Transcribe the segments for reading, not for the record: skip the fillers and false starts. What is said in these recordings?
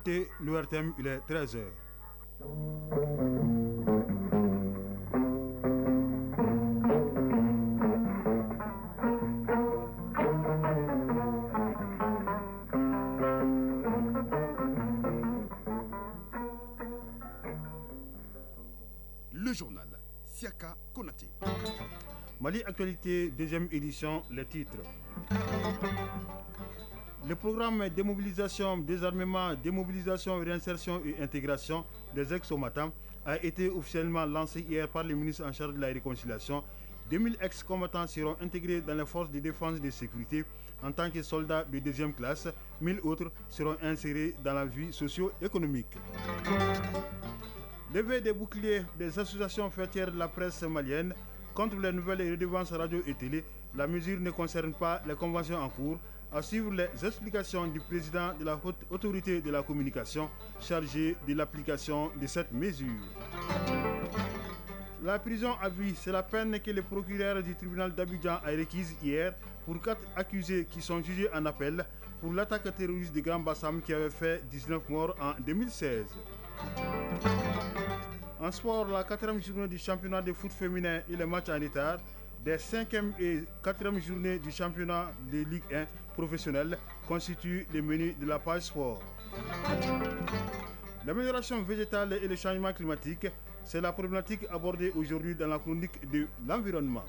écoutez l'ORTM, il est 13h. Le journal Siaka Konaté. Mali Actualité, deuxième édition, les titres. Le programme démobilisation, désarmement, démobilisation, réinsertion et intégration des ex-combattants a été officiellement lancé hier par le ministre en charge de la réconciliation. 2000 ex-combattants seront intégrés dans les forces de défense et de sécurité en tant que soldats de deuxième classe. 1000 autres seront insérés dans la vie socio-économique. Levée des boucliers des associations fêtières de la presse malienne contre les nouvelles redevances radio et télé. La mesure ne concerne pas les conventions en cours. À suivre les explications du président de la haute autorité de la communication chargé de l'application de cette mesure. La prison à vie, c'est la peine que le procureur du tribunal d'Abidjan a requise hier pour 4 accusés qui sont jugés en appel pour l'attaque terroriste de Grand Bassam qui avait fait 19 morts en 2016. En sport, la 4e journée du championnat de foot féminin et les matchs en retard des 5e et 4e journées du championnat de Ligue 1 professionnelle constituent le menu de la page sport. L'amélioration végétale et le changement climatique, c'est la problématique abordée aujourd'hui dans la chronique de l'environnement.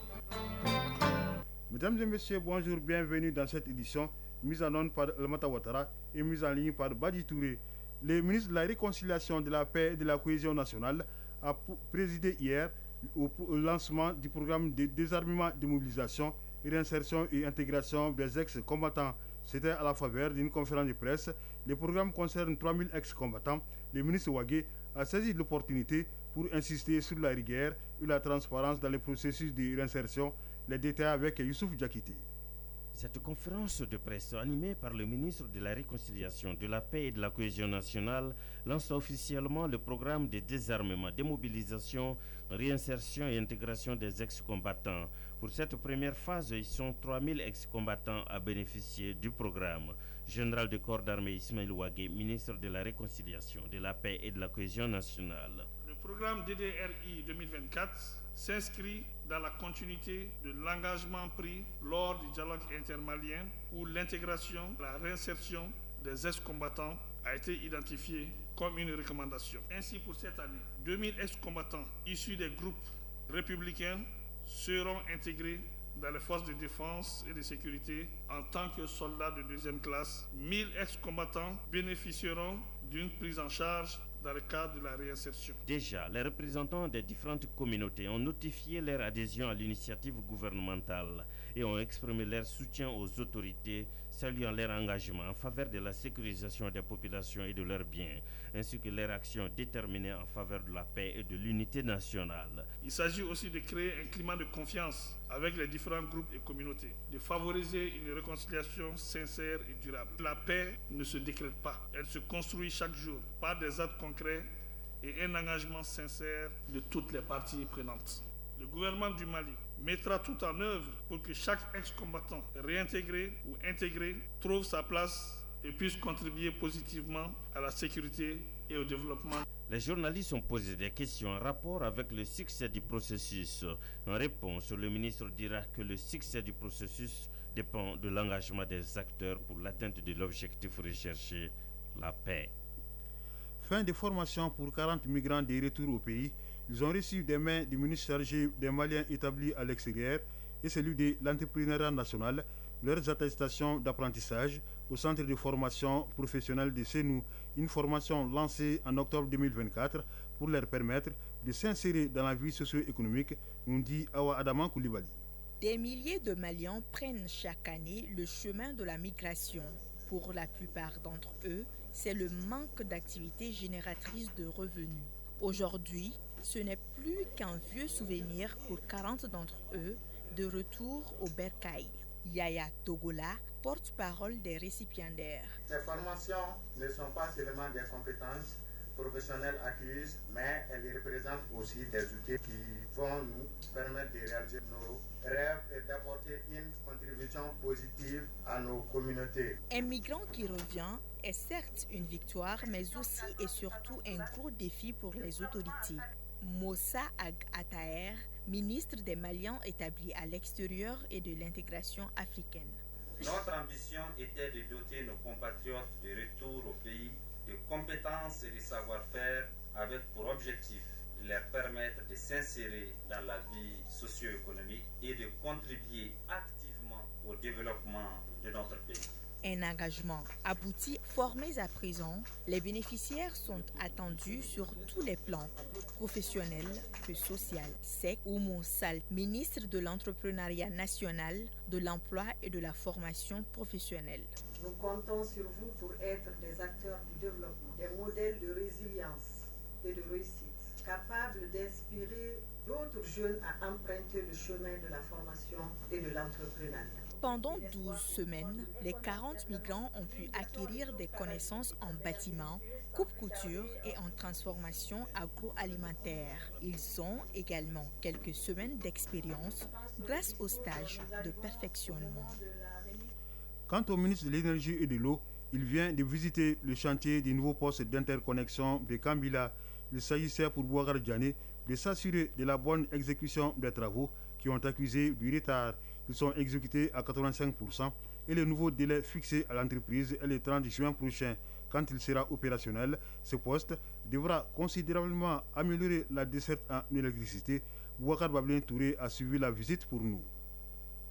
Mesdames et messieurs, bonjour, bienvenue dans cette édition mise en onde par Almata Ouattara et mise en ligne par Badi Touré. Le ministre de la Réconciliation, de la Paix et de la Cohésion nationale a présidé hier au lancement du programme de désarmement, démobilisation, réinsertion et intégration des ex-combattants. C'était à la faveur d'une conférence de presse. Le programme concerne 3000 ex-combattants. Le ministre Ouagué a saisi de l'opportunité pour insister sur la rigueur et la transparence dans le processus de réinsertion. Les détails avec Youssouf Diakité. Cette conférence de presse animée par le ministre de la Réconciliation, de la Paix et de la Cohésion nationale lance officiellement le programme de désarmement, démobilisation, réinsertion et intégration des ex-combattants. Pour cette première phase, ils sont 3000 ex-combattants à bénéficier du programme. Général de corps d'armée Ismaël Ouagué, ministre de la Réconciliation, de la Paix et de la Cohésion nationale. Le programme DDRI 2024 s'inscrit dans la continuité de l'engagement pris lors du dialogue intermalien où l'intégration, la réinsertion des ex-combattants a été identifiée comme une recommandation. Ainsi, pour cette année, 2000 ex-combattants issus des groupes républicains seront intégrés dans les forces de défense et de sécurité en tant que soldats de deuxième classe. 1000 ex-combattants bénéficieront d'une prise en charge dans le cadre de la réinsertion. Déjà, les représentants des différentes communautés ont notifié leur adhésion à l'initiative gouvernementale et ont exprimé leur soutien aux autorités, saluant leur engagement en faveur de la sécurisation des populations et de leurs biens, ainsi que leur action déterminée en faveur de la paix et de l'unité nationale. Il s'agit aussi de créer un climat de confiance avec les différents groupes et communautés, de favoriser une réconciliation sincère et durable. La paix ne se décrète pas, elle se construit chaque jour par des actes concrets et un engagement sincère de toutes les parties prenantes. Le gouvernement du Mali mettra tout en œuvre pour que chaque ex-combattant réintégré ou intégré trouve sa place et puisse contribuer positivement à la sécurité et au développement. Les journalistes ont posé des questions en rapport avec le succès du processus. En réponse, le ministre dira que le succès du processus dépend de l'engagement des acteurs pour l'atteinte de l'objectif recherché, la paix. Fin de formation pour 40 migrants de retour au pays. Ils ont reçu des mains du ministre chargé des Maliens établis à l'extérieur et celui de l'entrepreneuriat national leurs attestations d'apprentissage au centre de formation professionnelle de Sénou, une formation lancée en octobre 2024 pour leur permettre de s'insérer dans la vie socio-économique, nous dit Awa Adama Koulibaly. Des milliers de Maliens prennent chaque année le chemin de la migration. Pour la plupart d'entre eux, c'est le manque d'activités génératrices de revenus. Aujourd'hui, ce n'est plus qu'un vieux souvenir pour 40 d'entre eux de retour au Bercail. Yaya Togola, porte-parole des récipiendaires. Ces formations ne sont pas seulement des compétences professionnelles acquises, mais elles représentent aussi des outils qui vont nous permettre de réaliser nos rêves et d'apporter une contribution positive à nos communautés. Un migrant qui revient est certes une victoire, mais aussi et surtout un gros défi pour les autorités. Moussa Ag Attaher, ministre des Maliens établi à l'extérieur et de l'intégration africaine. Notre ambition était de doter nos compatriotes de retour au pays de compétences et de savoir-faire avec pour objectif de leur permettre de s'insérer dans la vie socio-économique et de contribuer activement au développement de notre pays. Un engagement abouti. Formés à présent, les bénéficiaires sont attendus sur tous les plans, professionnels que social. C'est Oumou Sall, ministre de l'Entrepreneuriat national, de l'Emploi et de la formation professionnelle. Nous comptons sur vous pour être des acteurs du développement, des modèles de résilience et de réussite, capables d'inspirer d'autres jeunes à emprunter le chemin de la formation et de l'entrepreneuriat. Pendant 12 semaines, les 40 migrants ont pu acquérir des connaissances en bâtiment, coupe-couture et en transformation agroalimentaire. Ils ont également quelques semaines d'expérience grâce au stage de perfectionnement. Quant au ministre de l'Énergie et de l'Eau, il vient de visiter le chantier du nouveau poste d'interconnexion de Kambila. Il s'agissait pour Boubacar Diané de s'assurer de la bonne exécution des travaux qui ont accusé du retard. Ils sont exécutés à 85% et le nouveau délai fixé à l'entreprise est le 30 juin prochain. Quand il sera opérationnel, ce poste devra considérablement améliorer la desserte en électricité. Boubacar Bablin Touré a suivi la visite pour nous.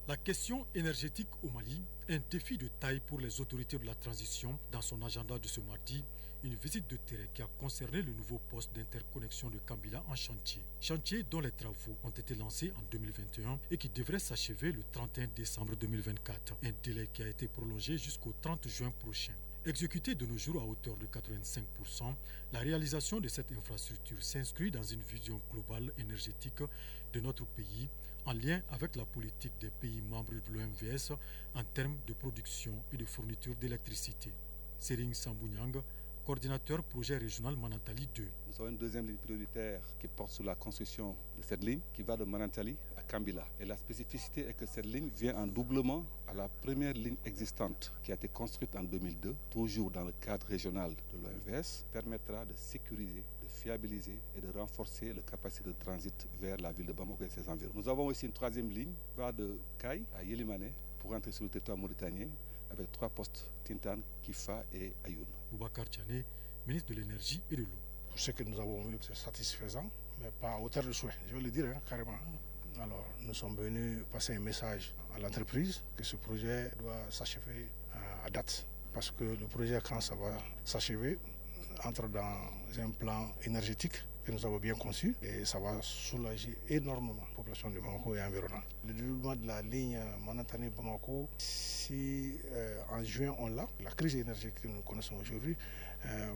La question énergétique au Mali est un défi de taille pour les autorités de la transition. Dans son agenda de ce mardi, une visite de terrain qui a concerné le nouveau poste d'interconnexion de Kambila en chantier. Chantier dont les travaux ont été lancés en 2021 et qui devrait s'achever le 31 décembre 2024. Un délai qui a été prolongé jusqu'au 30 juin prochain. Exécutée de nos jours à hauteur de 85%, la réalisation de cette infrastructure s'inscrit dans une vision globale énergétique de notre pays en lien avec la politique des pays membres de l'OMVS en termes de production et de fourniture d'électricité. Sering Sambounyang, coordinateur projet régional Manantali 2. Nous avons une deuxième ligne prioritaire qui porte sur la construction de cette ligne qui va de Manantali à Kambila. Et la spécificité est que cette ligne vient en doublement à la première ligne existante qui a été construite en 2002, toujours dans le cadre régional de l'OMVS, permettra de sécuriser, de fiabiliser et de renforcer la capacité de transit vers la ville de Bamako et ses environs. Nous avons aussi une troisième ligne qui va de Kaï à Yelimane pour entrer sur le territoire mauritanien avec 3 postes Tintan, Kifa et Ayoun. Boubacar Diané, ministre de l'Énergie et de l'Eau. Pour ce que nous avons vu, c'est satisfaisant, mais pas à hauteur de souhait, je vais le dire carrément. Alors, nous sommes venus passer un message à l'entreprise que ce projet doit s'achever à date. Parce que le projet, quand ça va s'achever, entre dans un plan énergétique que nous avons bien conçu et ça va soulager énormément la population de Bamako et environnement. Le développement de la ligne Manantani-Bamako, si en juin on l'a, la crise énergétique que nous connaissons aujourd'hui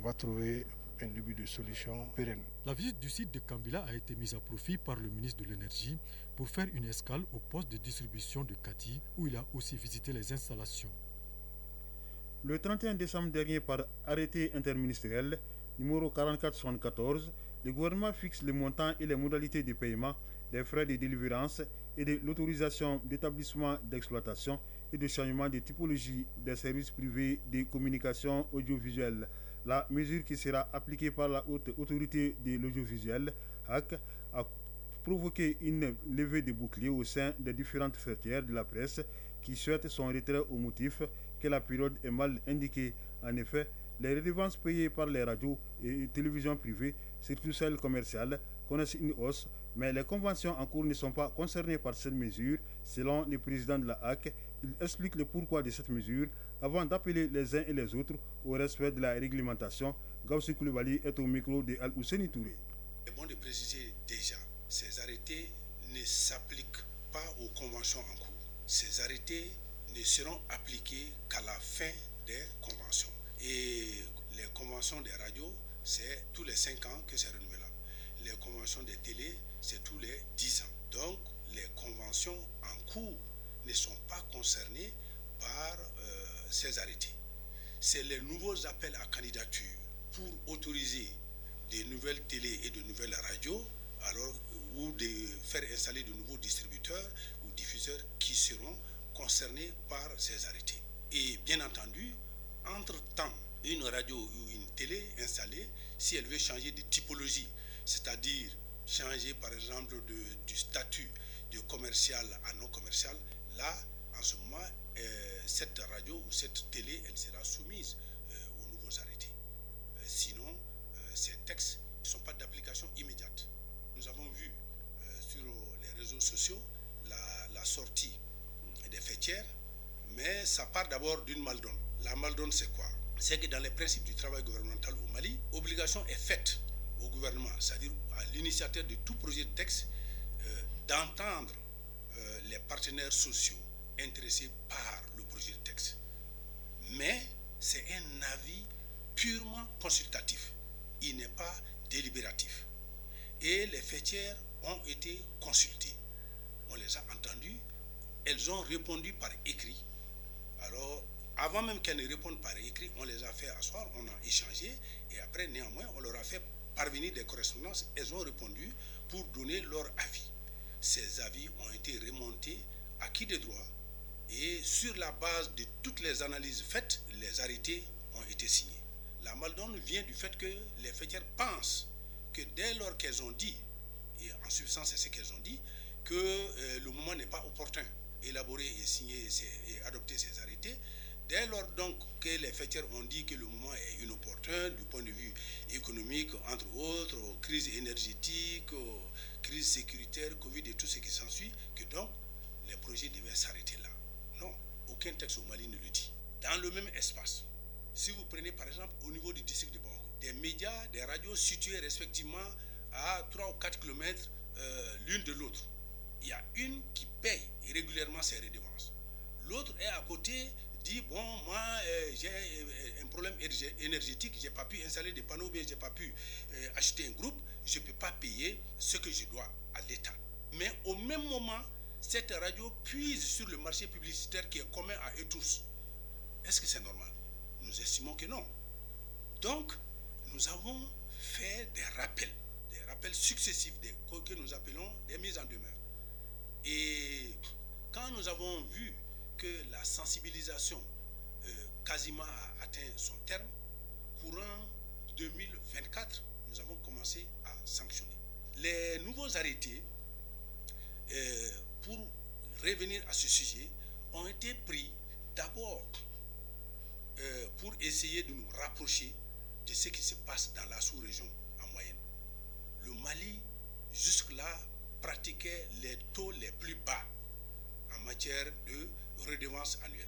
va trouver un début de solution pérenne. La visite du site de Kambila a été mise à profit par le ministre de l'Énergie pour faire une escale au poste de distribution de Kati où il a aussi visité les installations. Le 31 décembre dernier, par arrêté interministériel numéro 4474, le gouvernement fixe les montants et les modalités de paiement des frais de délivrance et de l'autorisation d'établissement d'exploitation et de changement de typologie des services privés de communication audiovisuelle. La mesure qui sera appliquée par la haute autorité de l'audiovisuel, HAC, a provoqué une levée de boucliers au sein des différentes frontières de la presse qui souhaitent son retrait au motif que la période est mal indiquée. En effet, les redevances payées par les radios et télévisions privées, surtout celles commerciales, connaissent une hausse, mais les conventions en cours ne sont pas concernées par cette mesure. Selon le président de la HAC, il explique le pourquoi de cette mesure avant d'appeler les uns et les autres au respect de la réglementation. Gaussou Koulibaly est au micro de Al-Housseni Touré. C'est bon de préciser déjà, ces arrêtés ne s'appliquent pas aux conventions en cours. Ces arrêtés ne seront appliqués qu'à la fin des conventions. Et les conventions des radios, c'est tous les 5 ans que c'est renouvelable. Les conventions des télés, c'est tous les 10 ans. Donc, les conventions en cours ne sont pas concernées par ces arrêtés. C'est les nouveaux appels à candidature pour autoriser des nouvelles télés et de nouvelles radios, alors, ou de faire installer de nouveaux distributeurs ou diffuseurs qui seront concernés par ces arrêtés. Et bien entendu, entre-temps, une radio ou une télé installée, si elle veut changer de typologie, c'est-à-dire changer par exemple du statut de commercial à non commercial, là, en ce moment, cette radio ou cette télé, elle sera soumise aux nouveaux arrêtés. Sinon, ces textes ne sont pas d'application immédiate. Nous avons vu sur les réseaux sociaux la sortie des fêtières, mais ça part d'abord d'une maldonne. La maldonne, c'est quoi? C'est que dans les principes du travail gouvernemental au Mali, obligation est faite au gouvernement, c'est-à-dire à l'initiateur de tout projet de texte, d'entendre les partenaires sociaux intéressés par le projet de texte. Mais c'est un avis purement consultatif. Il n'est pas délibératif. Et les fêtières ont été consultées. On les a entendues. Elles ont répondu par écrit. Alors, avant même qu'elles ne répondent par écrit, on les a fait asseoir, on a échangé, et après, néanmoins, on leur a fait parvenir des correspondances. Elles ont répondu pour donner leur avis. Ces avis ont été remontés à qui de droit, et sur la base de toutes les analyses faites, les arrêtés ont été signés. La maldonne vient du fait que les fêtières pensent que dès lors qu'elles ont dit, et en substance c'est ce qu'elles ont dit, que le moment n'est pas opportun, élaborer et signer et adopter ces arrêtés. Dès lors donc que les fêtières ont dit que le moment est inopportun du point de vue économique, entre autres, crise énergétique, crise sécuritaire, Covid et tout ce qui s'ensuit, que donc les projets devaient s'arrêter là. Non, aucun texte au Mali ne le dit. Dans le même espace, si vous prenez par exemple au niveau du district de Bango, des médias, des radios situées respectivement à 3 ou 4 kilomètres l'une de l'autre, il y a une qui paye régulièrement ses redevances. L'autre est à côté, dit bon, moi j'ai un problème énergétique, j'ai pas pu installer des panneaux, bien j'ai pas pu acheter un groupe, je peux pas payer ce que je dois à l'État. Mais au même moment, cette radio puise sur le marché publicitaire qui est commun à eux tous. Est-ce que c'est normal? Nous estimons que non. Donc, nous avons fait des rappels successifs que nous appelons des mises en demeure. Et quand nous avons vu que la sensibilisation quasiment a atteint son terme, courant 2024, nous avons commencé à sanctionner. Les nouveaux arrêtés, pour revenir à ce sujet, ont été pris d'abord pour essayer de nous rapprocher de ce qui se passe dans la sous-région en moyenne. Le Mali, jusque-là, pratiquait les taux les plus bas en matière de redevance annuelle.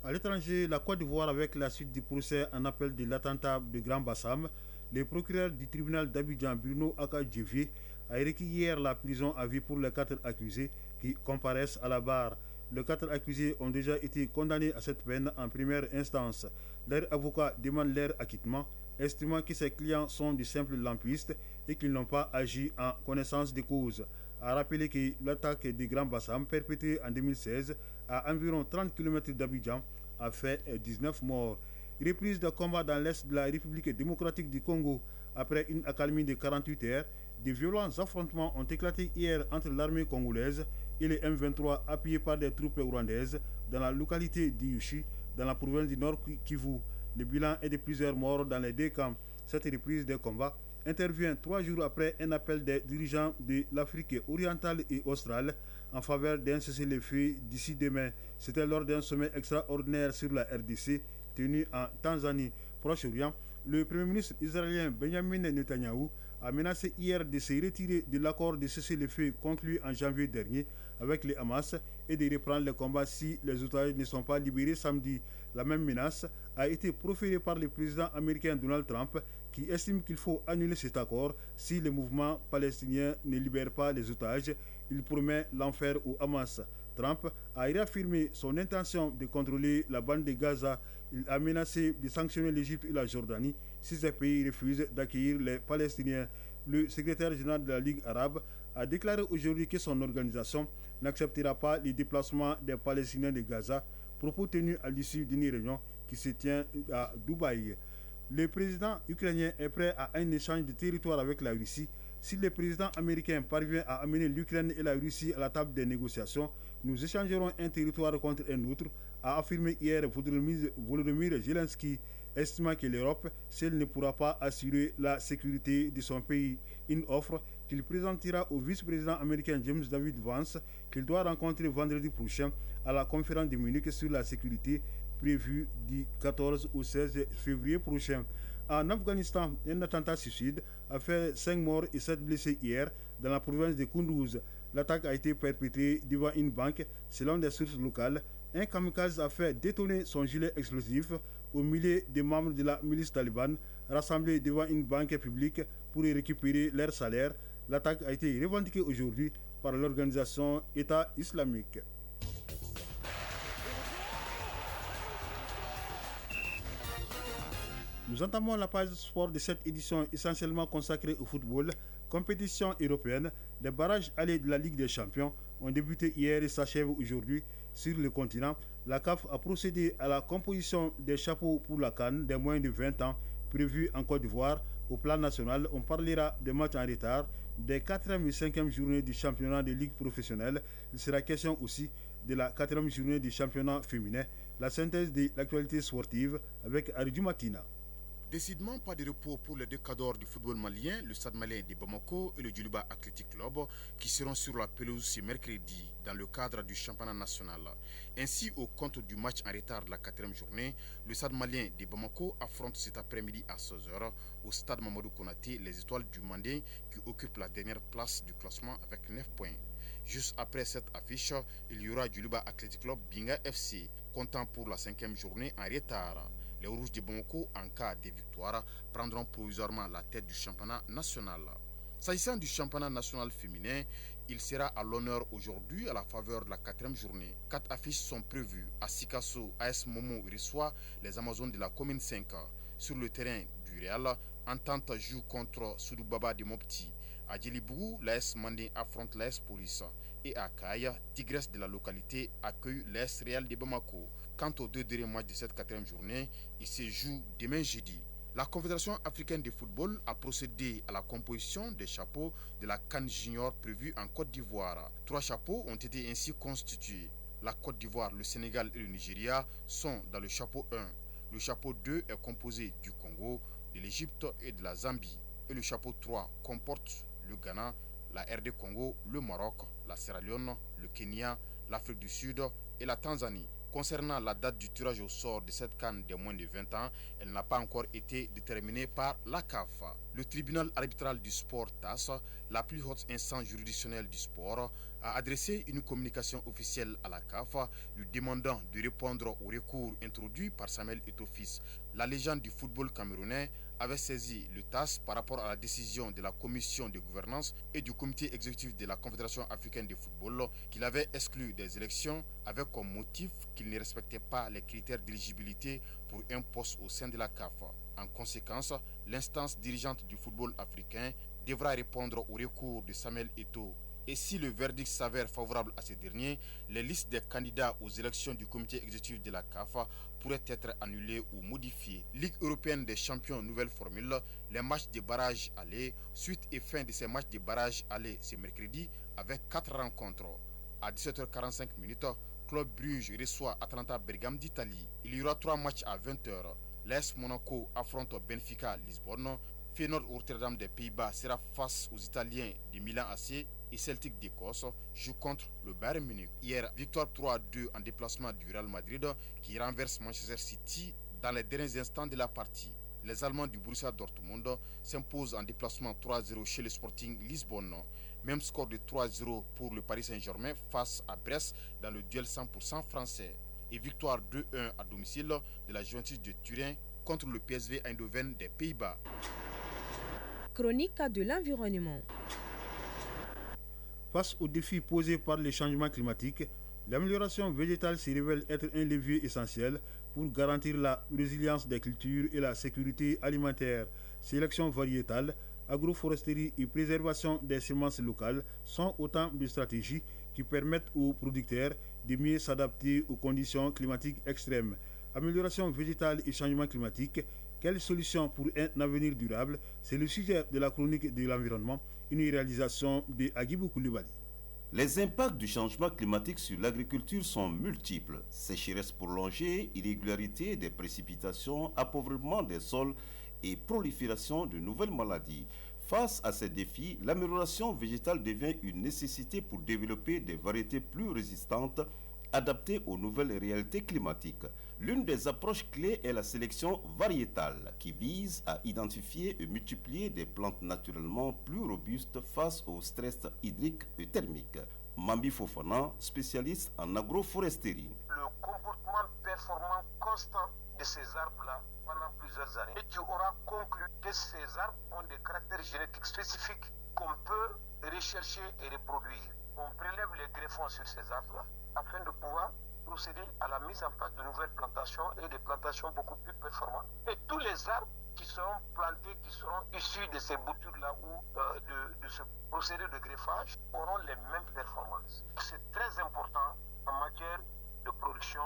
À l'étranger, la Côte d'Ivoire, avec la suite du procès en appel de l'attentat de Grand Bassam, le procureur du tribunal d'Abidjan, Bruno Aka-Djevier, a requis hier la prison à vie pour les 4 accusés qui comparaissent à la barre. Les 4 accusés ont déjà été condamnés à cette peine en première instance. Leurs avocats demandent leur acquittement, estimant que ces clients sont de simples lampistes et qu'ils n'ont pas agi en connaissance de cause. A rappelé que l'attaque de Grand Bassam, perpétrée en 2016 à environ 30 km d'Abidjan, a fait 19 morts. Reprise de combat dans l'est de la République démocratique du Congo. Après une accalmie de 48 heures, de violents affrontements ont éclaté hier entre l'armée congolaise et les M23 appuyés par des troupes rwandaises dans la localité d'Iyushi, dans la province du Nord Kivu. Le bilan est de plusieurs morts dans les 2 camps. Cette reprise des combats intervient 3 jours après un appel des dirigeants de l'Afrique orientale et australe en faveur d'un cessez-le-feu d'ici demain. C'était lors d'un sommet extraordinaire sur la RDC tenu en Tanzanie, Proche-Orient. Le Premier ministre israélien Benjamin Netanyahou a menacé hier de se retirer de l'accord de cessez-le-feu conclu en janvier dernier avec les Hamas et de reprendre le combat si les otages ne sont pas libérés samedi. La même menace a été proférée par le président américain Donald Trump qui estime qu'il faut annuler cet accord si le mouvement palestinien ne libère pas les otages. Il promet l'enfer au Hamas. Trump a réaffirmé son intention de contrôler la bande de Gaza. Il a menacé de sanctionner l'Égypte et la Jordanie si ces pays refusent d'accueillir les Palestiniens. Le secrétaire général de la Ligue arabe a déclaré aujourd'hui que son organisation n'acceptera pas les déplacements des Palestiniens de Gaza, propos tenus à l'issue d'une réunion qui se tient à Dubaï. Le président ukrainien est prêt à un échange de territoire avec la Russie si le président américain parvient à amener l'Ukraine et la Russie à la table des négociations, nous échangerons un territoire contre un autre, a affirmé hier Volodymyr Zelensky, estimant que l'Europe, seule ne pourra pas assurer la sécurité de son pays. Une offre qu'il présentera au vice-président américain James David Vance, qu'il doit rencontrer vendredi prochain à la conférence de Munich sur la sécurité prévue du 14 au 16 février prochain. En Afghanistan, un attentat suicide a fait 5 morts et 7 blessés hier dans la province de Kunduz. L'attaque a été perpétrée devant une banque. Selon des sources locales, un kamikaze a fait détonner son gilet explosif au milieu des membres de la milice talibane rassemblés devant une banque publique pour y récupérer leur salaire. L'attaque a été revendiquée aujourd'hui par l'organisation État islamique. Nous entamons la page sport de cette édition essentiellement consacrée au football. Compétition européenne, les barrages allés de la Ligue des Champions ont débuté hier et s'achèvent aujourd'hui sur le continent. La CAF a procédé à la composition des chapeaux pour la CAN des moins de 20 ans prévus en Côte d'Ivoire. Au plan national, on parlera des matchs en retard, des 4e et 5e journées du championnat de Ligue professionnelle. Il sera question aussi de la 4e journée du championnat féminin. La synthèse de l'actualité sportive avec Aridou Matina. Décidément, pas de repos pour les deux cadors du football malien, le Stade malien de Bamako et le Djoulouba Athletic Club, qui seront sur la pelouse ce mercredi dans le cadre du championnat national. Ainsi, au compte du match en retard de la 4e journée, le Stade malien de Bamako affronte cet après-midi à 16h au Stade Mamadou Konaté les Étoiles du Mandé qui occupent la dernière place du classement avec 9 points. Juste après cette affiche, il y aura Djoulouba Athletic Club Binga FC, comptant pour la 5e journée en retard. Les Rouges de Bamako, en cas de victoire, prendront provisoirement la tête du championnat national. S'agissant du championnat national féminin, il sera à l'honneur aujourd'hui à la faveur de la 4e journée. 4 affiches sont prévues. À Sikasso, AS Momo reçoit les Amazones de la commune 5. Sur le terrain du Real, Entente joue contre Soudoubaba de Mopti. À Djelibougou, l'AS Mandé affronte l'AS Police. Et à Kaya, Tigresse de la localité accueille l'AS Real de Bamako. Quant aux deux derniers matchs de cette 4e journée, ils se jouent demain jeudi. La Confédération africaine de football a procédé à la composition des chapeaux de la CAN Junior prévue en Côte d'Ivoire. 3 chapeaux ont été ainsi constitués. La Côte d'Ivoire, le Sénégal et le Nigeria sont dans le chapeau 1. Le chapeau 2 est composé du Congo, de l'Égypte et de la Zambie. Et le chapeau 3 comporte le Ghana, la RD Congo, le Maroc, la Sierra Leone, le Kenya, l'Afrique du Sud et la Tanzanie. Concernant la date du tirage au sort de cette CAN de moins de 20 ans, elle n'a pas encore été déterminée par la CAF. Le tribunal arbitral du sport TAS, la plus haute instance juridictionnelle du sport, a adressé une communication officielle à la CAF lui demandant de répondre au recours introduit par Samuel Eto'o-Fils. La légende du football camerounais avait saisi le TAS par rapport à la décision de la commission de gouvernance et du comité exécutif de la Confédération africaine de football qu'il avait exclu des élections avec comme motif qu'il ne respectait pas les critères d'éligibilité pour un poste au sein de la CAF. En conséquence, l'instance dirigeante du football africain devra répondre au recours de Samuel Eto'o. Et si le verdict s'avère favorable à ce dernier, les listes des candidats aux élections du comité exécutif de la CAF pourraient être annulées ou modifiées. Ligue européenne des champions nouvelle formule, les matchs de barrage aller, suite et fin de ces matchs de barrage aller ce mercredi avec 4 rencontres. À 17h45, Club Bruges reçoit Atalanta Bergame d'Italie. Il y aura 3 matchs à 20h. L'AS Monaco affronte Benfica Lisbonne. Feyenoord Rotterdam des Pays-Bas sera face aux Italiens de Milan AC et Celtic d'Écosse joue contre le Bayern Munich. Hier, victoire 3-2 en déplacement du Real Madrid qui renverse Manchester City dans les derniers instants de la partie. Les Allemands du Borussia Dortmund s'imposent en déplacement 3-0 chez le Sporting Lisbonne. Même score de 3-0 pour le Paris Saint-Germain face à Brest dans le duel 100% français. Et victoire 2-1 à domicile de la Juventus de Turin contre le PSV Eindhoven des Pays-Bas. Chronique de l'environnement. Face aux défis posés par les changements climatiques, l'amélioration végétale se révèle être un levier essentiel pour garantir la résilience des cultures et la sécurité alimentaire. Sélection variétale, agroforesterie et préservation des semences locales sont autant de stratégies qui permettent aux producteurs de mieux s'adapter aux conditions climatiques extrêmes. Amélioration végétale et changement climatique, quelles solutions pour un avenir durable? C'est le sujet de la chronique de l'environnement, une réalisation de Agibou Koulibaly. Les impacts du changement climatique sur l'agriculture sont multiples. Sécheresse prolongée, irrégularité des précipitations, appauvrement des sols et prolifération de nouvelles maladies. Face à ces défis, l'amélioration végétale devient une nécessité pour développer des variétés plus résistantes, adaptées aux nouvelles réalités climatiques. L'une des approches clés est la sélection variétale, qui vise à identifier et multiplier des plantes naturellement plus robustes face au stress hydrique et thermique. Mambi Fofana, spécialiste en agroforesterie. Le comportement performant constant de ces arbres-là pendant plusieurs années, et tu auras conclu que ces arbres ont des caractères génétiques spécifiques qu'on peut rechercher et reproduire. On prélève les greffons sur ces arbres-là afin de pouvoir procéder à la mise en place de nouvelles plantations et des plantations beaucoup plus performantes. Et tous les arbres qui seront plantés, qui seront issus de ces boutures-là ou de ce procédé de greffage auront les mêmes performances. C'est très important en matière de production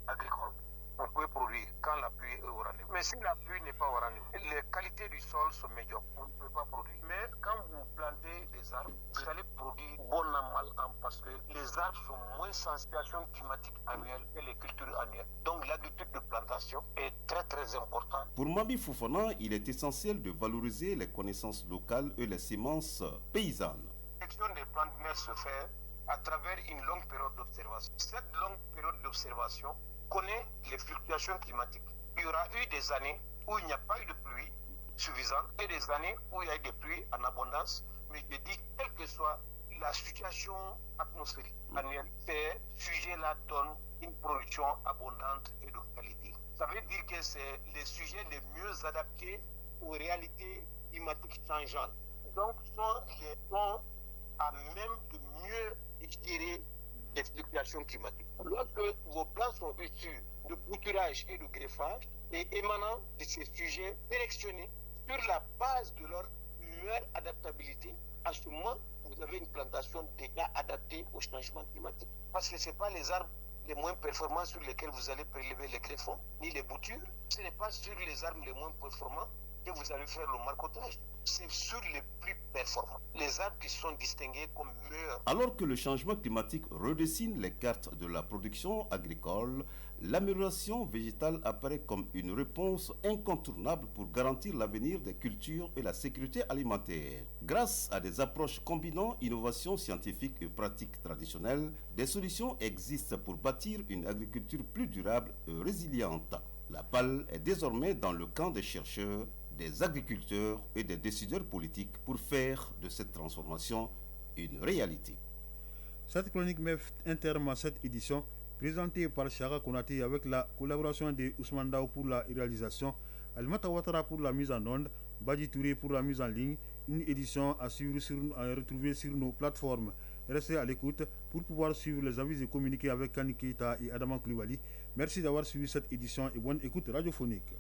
agricole. On peut produire quand la pluie est au rendez-vous. Mais si la pluie n'est pas au rendez-vous, les qualités du sol sont médiocres. On ne peut pas produire. Mais quand vous plantez des arbres, vous allez produire bon an, mal an, parce que les arbres sont moins sensibles à la situation climatique annuelle que les cultures annuelles. Donc l'agriculture de plantation est très très importante. Pour Mambi Fofana, il est essentiel de valoriser les connaissances locales et les semences paysannes. La sélection des plantes mères se fait à travers une longue période d'observation. Cette longue période d'observation connaît les fluctuations climatiques. Il y aura eu des années où il n'y a pas eu de pluie suffisante et des années où il y a eu des pluies en abondance. Mais je dis, quelle que soit la situation atmosphérique annuelle, ces sujets-là donnent une production abondante et de qualité. Ça veut dire que c'est les sujets les mieux adaptés aux réalités climatiques changeantes. Donc, sont à même de mieux gérer les fluctuations climatiques. Lorsque vos plants sont issus de bouturage et de greffage et émanant de ces sujets sélectionnés sur la base de leur meilleure adaptabilité, à ce moment, vous avez une plantation déjà adaptée au changement climatique. Parce que ce n'est pas les arbres les moins performants sur lesquels vous allez prélever les greffons, ni les boutures. Ce n'est pas sur les arbres les moins performants que vous allez faire le marcottage. C'est sur les plus performants, les arbres qui sont distingués comme meilleurs. Alors que le changement climatique redessine les cartes de la production agricole, l'amélioration végétale apparaît comme une réponse incontournable pour garantir l'avenir des cultures et la sécurité alimentaire. Grâce à des approches combinant innovation scientifique et pratiques traditionnelles, des solutions existent pour bâtir une agriculture plus durable et résiliente. La balle est désormais dans le camp des chercheurs, des agriculteurs et des décideurs politiques pour faire de cette transformation une réalité. Cette chronique met un terme à cette édition présentée par Chara Konate avec la collaboration de Ousmane Dao pour la réalisation, Alimata Ouattara pour la mise en onde, Badi Touré pour la mise en ligne. Une édition à retrouver sur nos plateformes. Restez à l'écoute pour pouvoir suivre les avis et communiquer avec Kani Keita et Adama Koulibaly. Merci d'avoir suivi cette édition et bonne écoute radiophonique.